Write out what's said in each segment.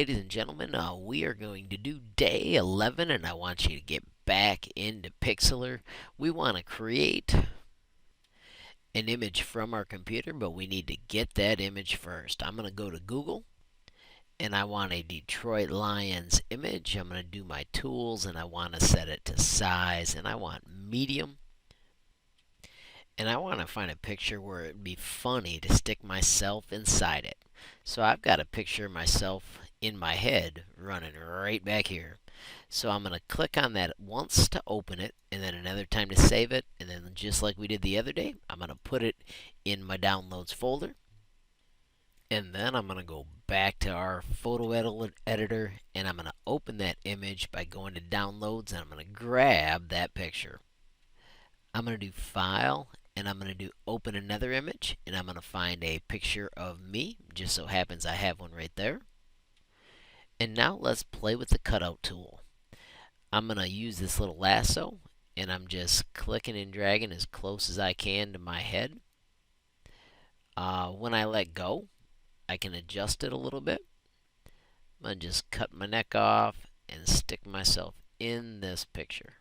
ladies and gentlemen. We are going to do day 11, and I want you to get back into Pixlr. We want to create an image from our computer, but we need to get that image first. I'm going to go to Google, and I want a Detroit Lions image. I'm going to do my tools, and I want to set it to size, and I want medium. And I want to find a picture where it'd be funny to stick myself inside it. So I've got a picture of myself in my head running right back here. So I'm going to click on that once to open it, and then another time to save it, and then just like we did the other day, I'm going to put it in my downloads folder. And then I'm going to go back to our photo editor, and I'm going to open that image by going to downloads, and I'm going to grab that picture. I'm going to do file, and I'm going to do open another image, and I'm going to find a picture of me. Just so happens I have one right there. And now let's play with the cutout tool. I'm going to use this little lasso, and I'm just clicking and dragging as close as I can to my head. When I let go, I can adjust it a little bit. I'm going to just cut my neck off and stick myself in this picture.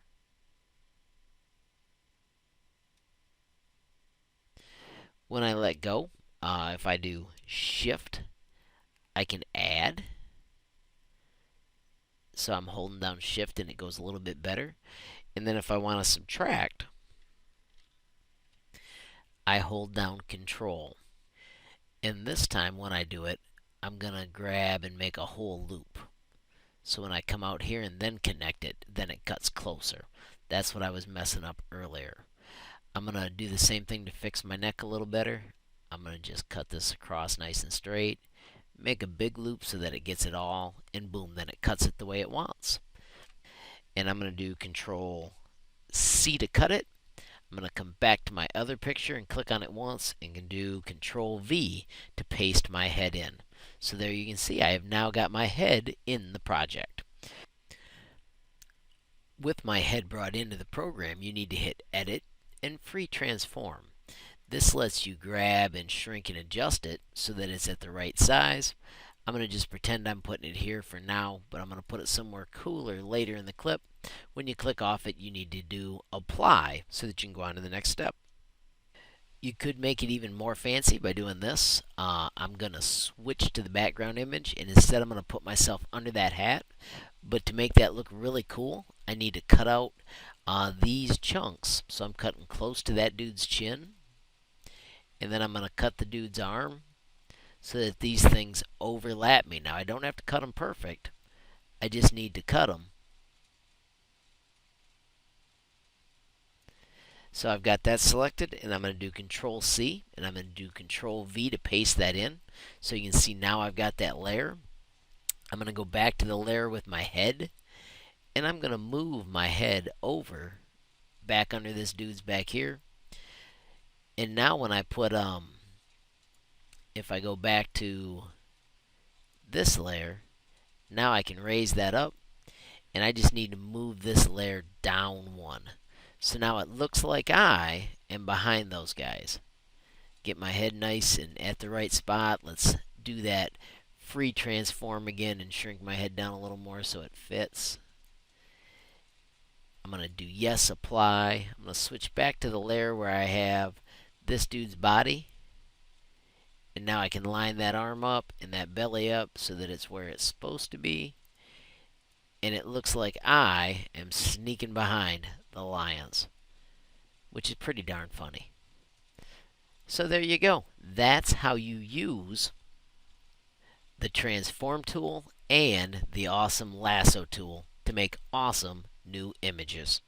When I let go, if I do shift, I can add. So I'm holding down shift and it goes a little bit better. And then if I want to subtract, I hold down control. And this time when I do it, I'm going to grab and make a whole loop. So when I come out here and then connect it, then it cuts closer. That's what I was messing up earlier. I'm going to do the same thing to fix my neck a little better. I'm going to just cut this across nice and straight. Make a big loop so that it gets it all, and boom, then it cuts it the way it wants. And I'm going to do Control C to cut it. I'm going to come back to my other picture and click on it once, and can do Control V to paste my head in. So there you can see I have now got my head in the project. With my head brought into the program, you need to hit Edit and Free Transform. This lets you grab and shrink and adjust it so that it's at the right size. I'm going to just pretend I'm putting it here for now, but I'm going to put it somewhere cooler later in the clip. When you click off it, you need to do Apply so that you can go on to the next step. You could make it even more fancy by doing this. I'm going to switch to the background image, and instead I'm going to put myself under that hat. But to make that look really cool, I need to cut out these chunks. So I'm cutting close to that dude's chin. And then I'm going to cut the dude's arm so that these things overlap me. Now I don't have to cut them perfect. I just need to cut them. So I've got that selected, and I'm going to do Control C, and I'm going to do Control V to paste that in. So you can see now I've got that layer. I'm going to go back to the layer with my head, and I'm going to move my head over back under this dude's back here. And now when I put, if I go back to this layer, now I can raise that up, and I just need to move this layer down one. So now it looks like I am behind those guys. Get my head nice and at the right spot. Let's do that free transform again and shrink my head down a little more so it fits. I'm going to do yes, apply. I'm going to switch back to the layer where I have this dude's body. And now I can line that arm up and that belly up so that it's where it's supposed to be. And it looks like I am sneaking behind the lions, which is pretty darn funny. So there you go. That's how you use the transform tool and the awesome lasso tool to make awesome new images.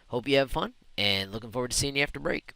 Hope you have fun, and looking forward to seeing you after break.